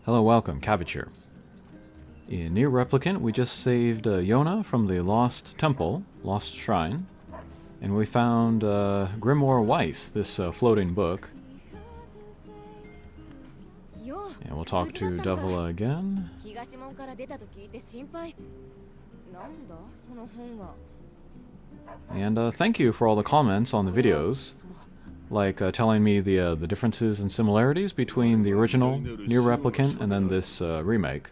Hello, welcome, Cabbage here. In Nier Replicant, we just saved Yona from the Lost Temple, Lost Shrine, and we found Grimoire Weiss, this floating book. And we'll talk to Devila again. And thank you for all the comments on the videos, like telling me the differences and similarities between the original Nier Replicant and then this remake.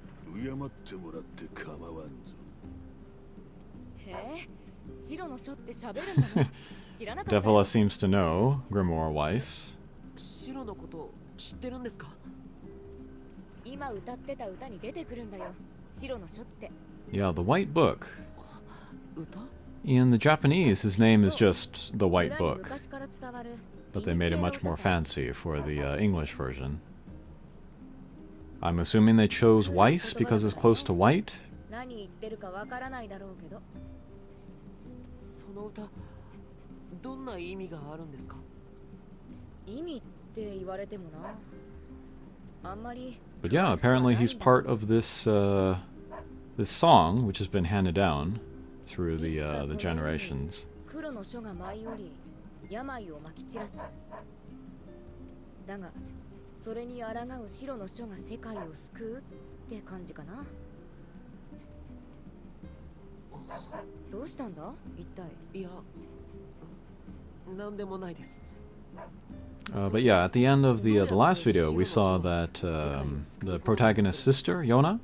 Devila seems to know Grimoire Weiss. Yeah, the White Book. In the Japanese, his name is just the White Book, but they made it much more fancy for the English version. I'm assuming they chose Weiss because it's close to white? But yeah, apparently he's part of this this song, which has been handed down through the generations. But yeah, at the end of the last video, we saw that the protagonist's sister, Yona,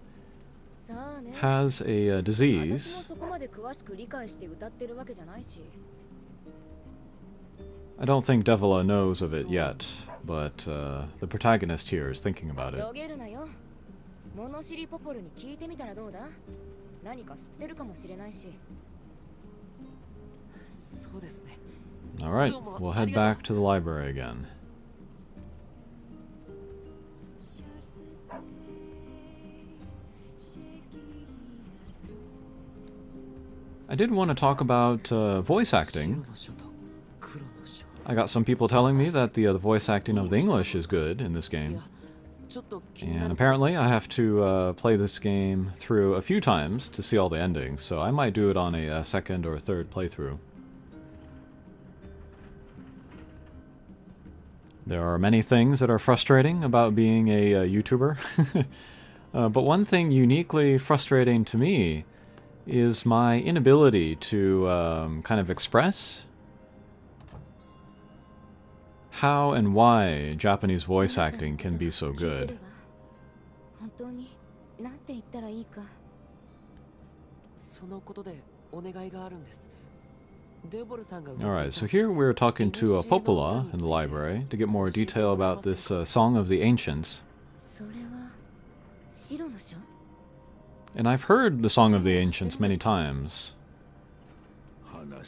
has a disease. I don't think Devila knows of it yet, but the protagonist here is thinking about it. Alright, we'll head back to the library again. I did want to talk about voice acting. I got some people telling me that the voice acting of the English is good in this game. And apparently I have to play this game through a few times to see all the endings, so I might do it on a second or third playthrough. There are many things that are frustrating about being a YouTuber, but one thing uniquely frustrating to me is my inability to kind of express how and why Japanese voice acting can be so good. Alright, so here we're talking to Popola in the library to get more detail about this Song of the Ancients. And I've heard the Song of the Ancients many times,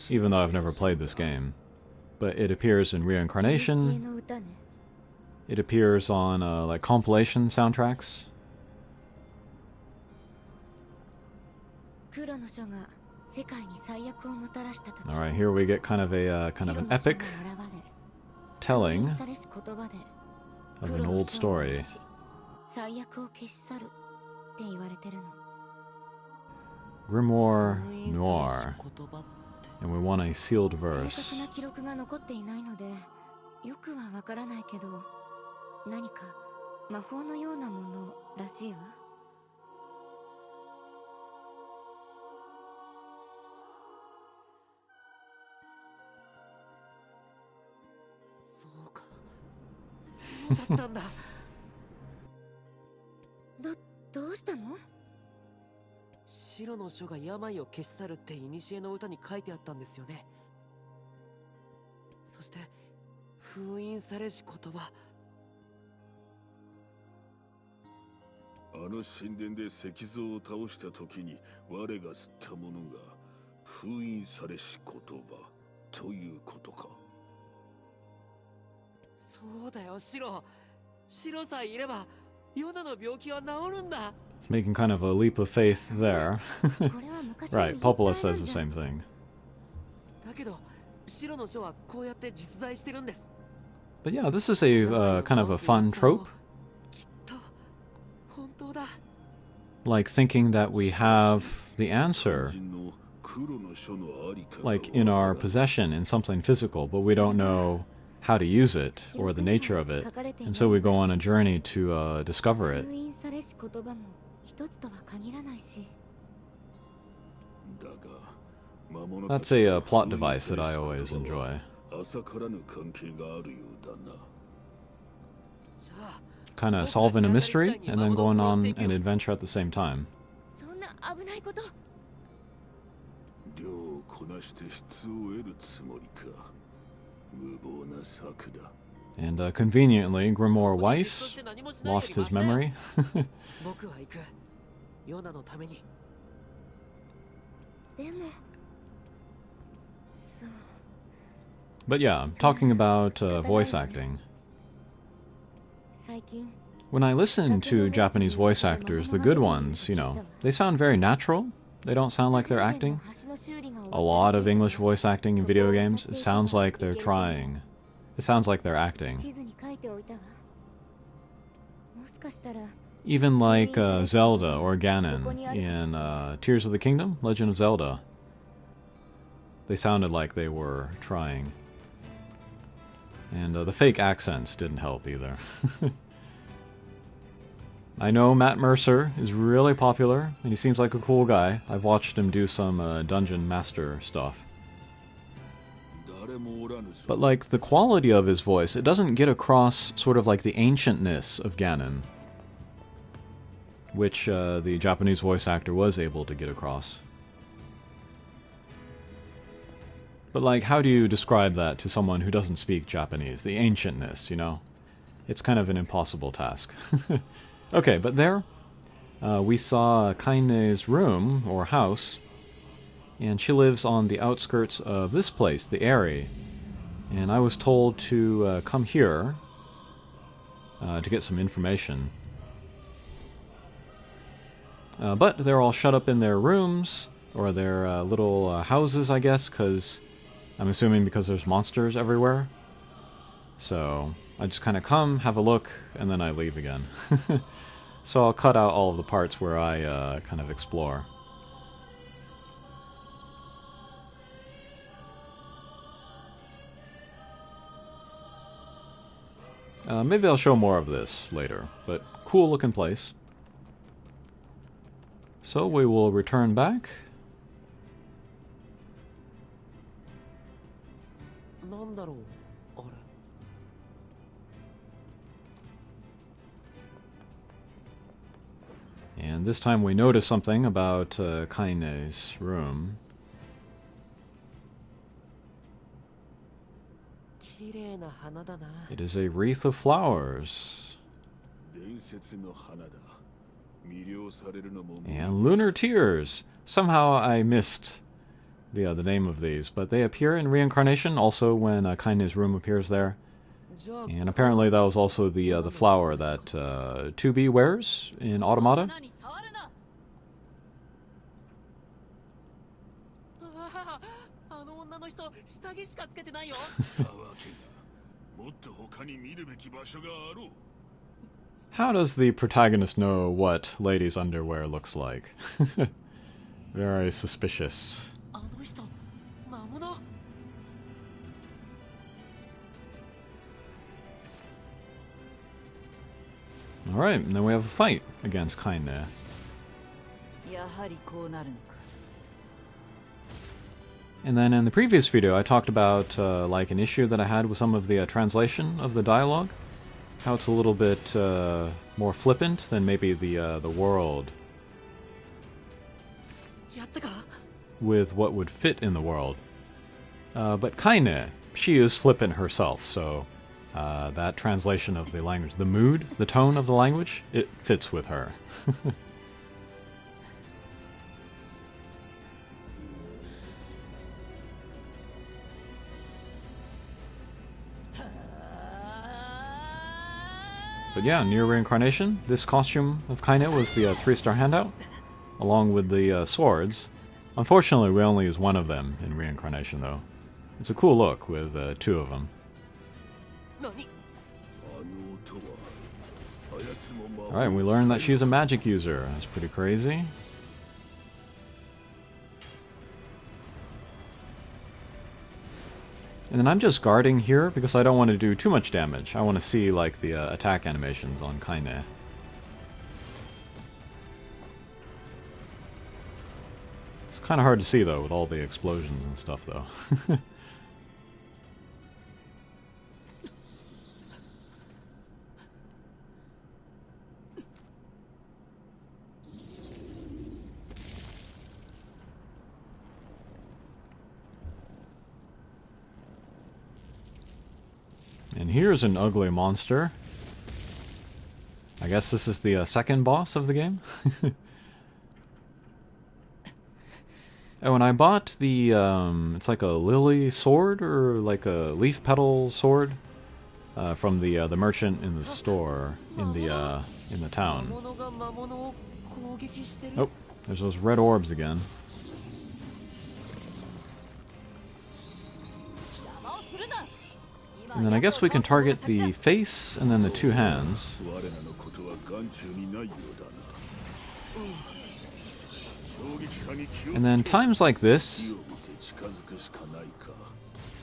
even though I've never played this game. But it appears in Reincarnation, it appears on like compilation soundtracks. Alright, here we get kind of an epic telling of an old story. Grimoire Noir, and we want a sealed verse. It's making kind of a leap of faith there. Right, Popola says the same thing. But yeah, this is a kind of a fun trope. like thinking that we have the answer, like in our possession in something physical, but we don't know how to use it or the nature of it, and so we go on a journey to discover it. That's a plot device that I always enjoy. Kind of solving a mystery and then going on an adventure at the same time. And conveniently, Grimoire Weiss lost his memory. But yeah, talking about voice acting. When I listen to Japanese voice actors, the good ones, you know, they sound very natural. They don't sound like they're acting. A lot of English voice acting in video games, it sounds like they're trying. It sounds like they're acting. Even like Zelda or Ganon in Tears of the Kingdom, Legend of Zelda. They sounded like they were trying. And the fake accents didn't help either. I know Matt Mercer is really popular, and he seems like a cool guy. I've watched him do some Dungeon Master stuff. But like, the quality of his voice, it doesn't get across sort of like the ancientness of Ganon, which the Japanese voice actor was able to get across. But like, how do you describe that to someone who doesn't speak Japanese? The ancientness, you know? It's kind of an impossible task. Okay, but there, we saw Kaine's room, or house, and she lives on the outskirts of this place, the Eyrie. And I was told to come here to get some information. But they're all shut up in their rooms, or their little houses, I guess, because I'm assuming because there's monsters everywhere. So I just kind of come, have a look, and then I leave again. So I'll cut out all of the parts where I kind of explore. Maybe I'll show more of this later, but cool looking place. So we will return back. And this time we notice something about Kaine's room. It is a wreath of flowers. And lunar tears. Somehow I missed the name of these, but they appear in Reincarnation, also when Kaine's room appears there. And apparently that was also the flower that 2B wears in Automata. How does the protagonist know what ladies' underwear looks like? Very suspicious. Alright, and then we have a fight against Kaine. And then in the previous video I talked about like an issue that I had with some of the translation of the dialogue. How it's a little bit more flippant than maybe the world. With what would fit in the world. But Kaine, she is flippant herself, so that translation of the language, the mood, the tone of the language, it fits with her. But yeah, Nier Reincarnation, this costume of Kaine was the 3-star handout, along with the swords. Unfortunately, we only use one of them in Reincarnation, though. It's a cool look with 2 of them. Alright, we learned that she's a magic user. That's pretty crazy. And then I'm just guarding here because I don't want to do too much damage. I want to see like the attack animations on Kaine. It's kind of hard to see though with all the explosions and stuff though. And here's an ugly monster. I guess this is the second boss of the game. Oh, and I bought the, it's like a lily sword, or like a leaf petal sword, from the merchant in the store, in the town. Oh, there's those red orbs again. And then I guess we can target the face and then the two hands. And then times like this,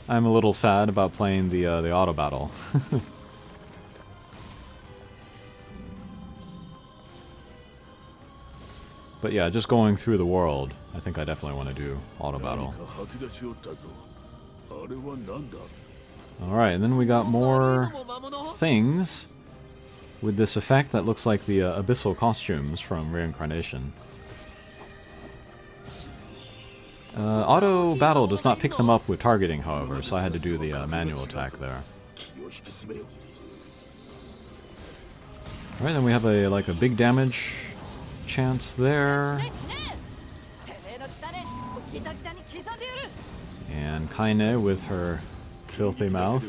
I'm a little sad about playing the auto battle. But yeah, just going through the world, I think I definitely want to do auto battle. Alright, and then we got more things with this effect that looks like the abyssal costumes from Reincarnation. Auto battle does not pick them up with targeting, however, so I had to do the manual attack there. Alright, then we have a like a big damage chance there. And Kaine with her filthy mouth.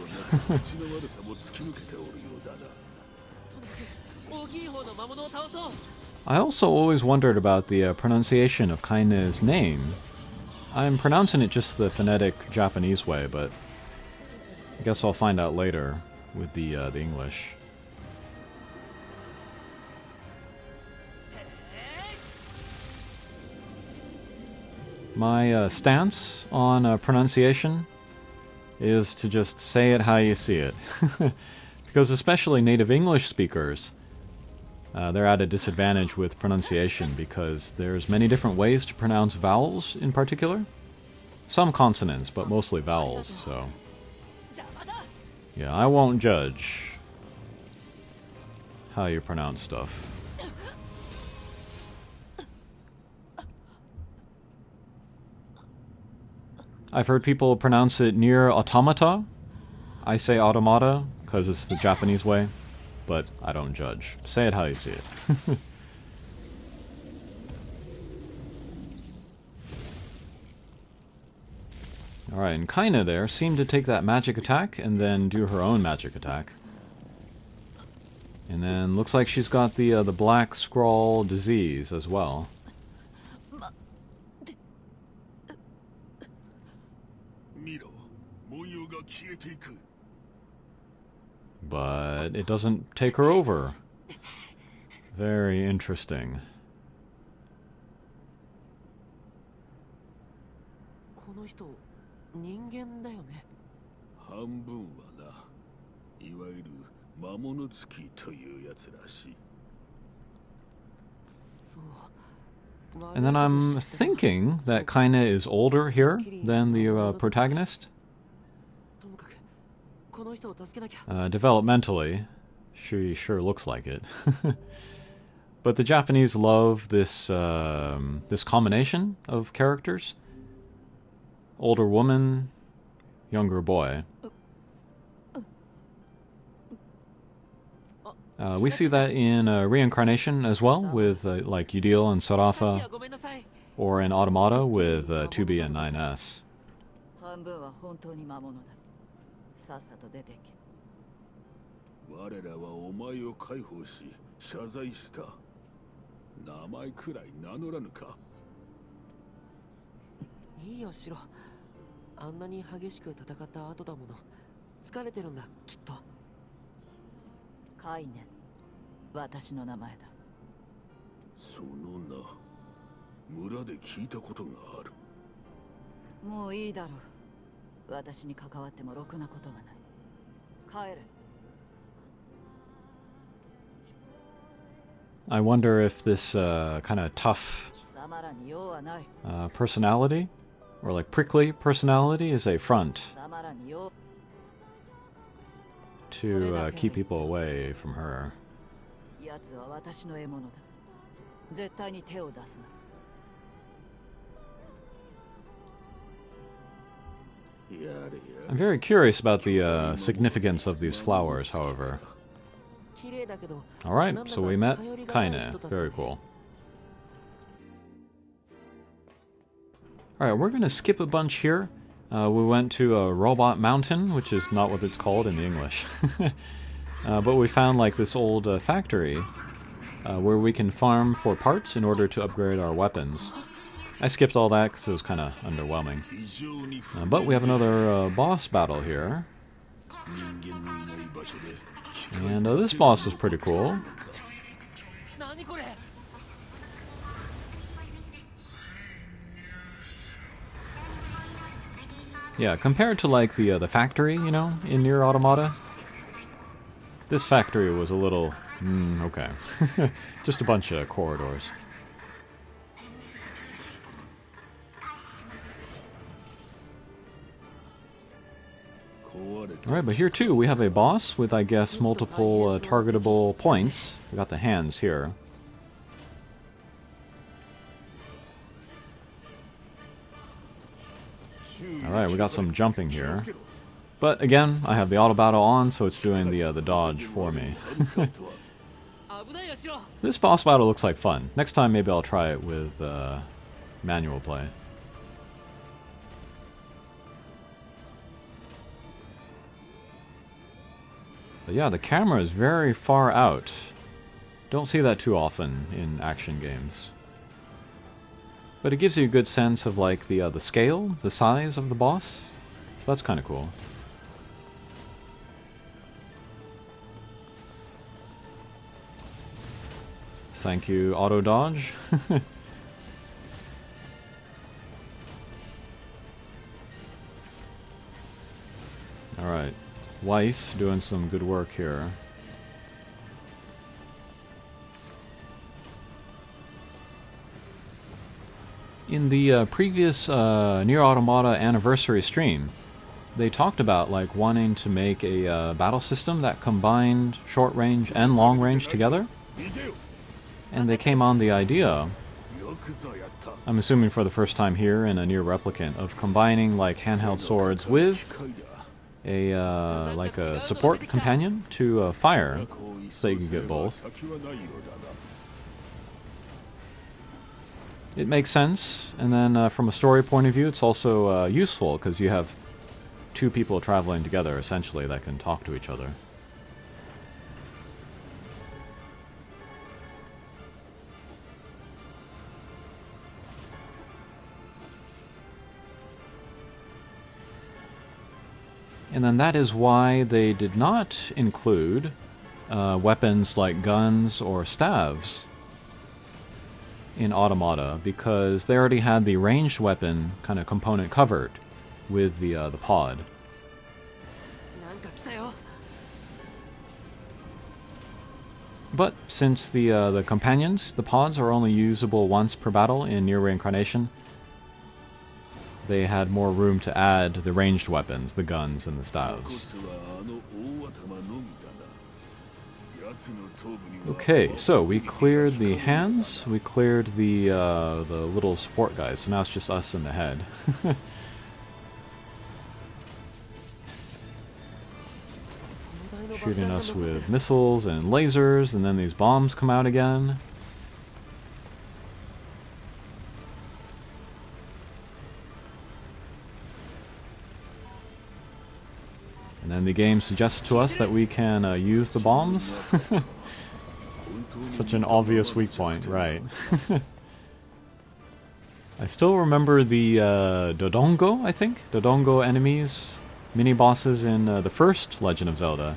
I also always wondered about the pronunciation of Kaine's name. I'm pronouncing it just the phonetic Japanese way, but I guess I'll find out later with the English. My stance on pronunciation is to just say it how you see it. Because especially native English speakers, they're at a disadvantage with pronunciation because there's many different ways to pronounce vowels in particular. Some consonants, but mostly vowels, so... yeah, I won't judge how you pronounce stuff. I've heard people pronounce it Nier automata. I say automata because it's the Japanese way, but I don't judge. Say it how you see it. Alright, and Kaine there seemed to take that magic attack and then do her own magic attack. And then looks like she's got the Black Scrawl disease as well. But it doesn't take her over. Very interesting. And then I'm thinking that Kaine is older here than the protagonist. Developmentally, she sure looks like it. But the Japanese love this this combination of characters. Older woman, younger boy. We see that in Reincarnation as well, with like Udil and Sarafa, or in Automata with 2B and 9S. 私の名前だ。その名、村で聞いたことがある。もういいだろう。私に関わってもろくなことがない。帰れ。I wonder if this kind of tough personality, or like prickly personality, is a front to keep people away from her. I'm very curious about the significance of these flowers, however. Alright, so we met Kaine. Very cool. Alright, we're gonna skip a bunch here. We went to a robot mountain, which is not what it's called in the English. But we found like this old factory where we can farm for parts in order to upgrade our weapons. I skipped all that because it was kind of underwhelming. But we have another boss battle here. And this boss was pretty cool. Yeah, compared to like the factory, you know, in Nier Automata, this factory was a little okay. Just a bunch of corridors. Alright, but here too we have a boss with, I guess, multiple targetable points. We got the hands here. Alright, we got some jumping here. But again, I have the auto battle on, so it's doing the dodge for me. This boss battle looks like fun. Next time maybe I'll try it with manual play. But yeah, the camera is very far out. Don't see that too often in action games. But it gives you a good sense of like the scale, the size of the boss. So that's kind of cool. Thank you, auto dodge. Alright. Weiss doing some good work here. In the previous Nier Automata anniversary stream, they talked about like wanting to make a battle system that combined short range and long range together. And they came on the idea, I'm assuming for the first time here in a Nier Replicant, of combining like handheld swords with a like a support companion to fire, so you can get both. It makes sense, and then from a story point of view, it's also useful because you have two people traveling together essentially that can talk to each other. And then that is why they did not include weapons like guns or staves in Automata, because they already had the ranged weapon kind of component covered with the pod. But since the companions, the pods, are only usable once per battle in Nier Reincarnation, they had more room to add the ranged weapons, the guns and the staves. Okay, so we cleared the hands, we cleared the little support guys, so now it's just us in the head. Shooting us with missiles and lasers, and then these bombs come out again. And then the game suggests to us that we can use the bombs. Such an obvious weak point, right. I still remember the Dodongo, I think? Dodongo enemies, mini-bosses in the first Legend of Zelda.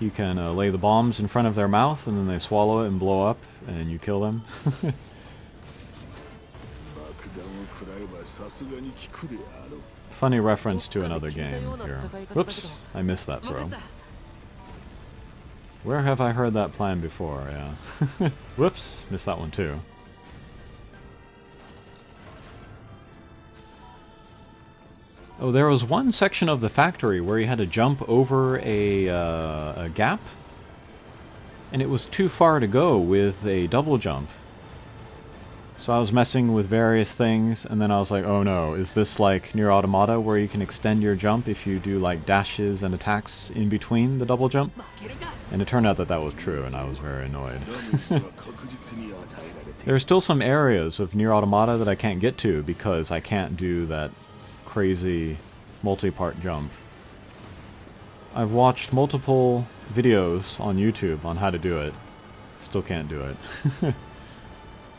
You can lay the bombs in front of their mouth, and then they swallow it and blow up, and you kill them. Funny reference to another game here. Whoops, I missed that throw. Where have I heard that plan before? Yeah. Whoops, missed that one too. Oh, there was one section of the factory where you had to jump over a gap, and it was too far to go with a double jump. So I was messing with various things, and then I was like, oh no, is this like Nier Automata where you can extend your jump if you do like dashes and attacks in between the double jump? And it turned out that that was true, and I was very annoyed. There are still some areas of Nier Automata that I can't get to because I can't do that crazy multi-part jump. I've watched multiple videos on YouTube on how to do it. Still can't do it.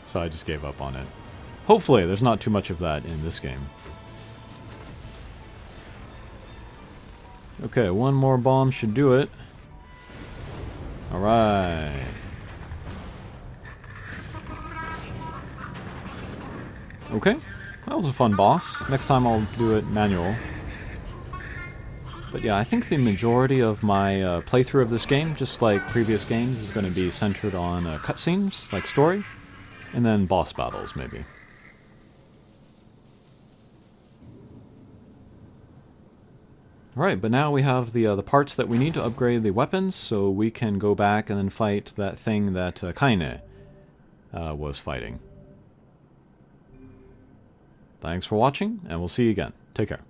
So I just gave up on it. Hopefully there's not too much of that in this game. Okay, one more bomb should do it. Alright. Okay, that was a fun boss. Next time I'll do it manual. But yeah, I think the majority of my playthrough of this game, just like previous games, is going to be centered on cutscenes, like story, and then boss battles, maybe. Alright, but now we have the parts that we need to upgrade the weapons, so we can go back and then fight that thing that Kaine was fighting. Thanks for watching, and we'll see you again. Take care.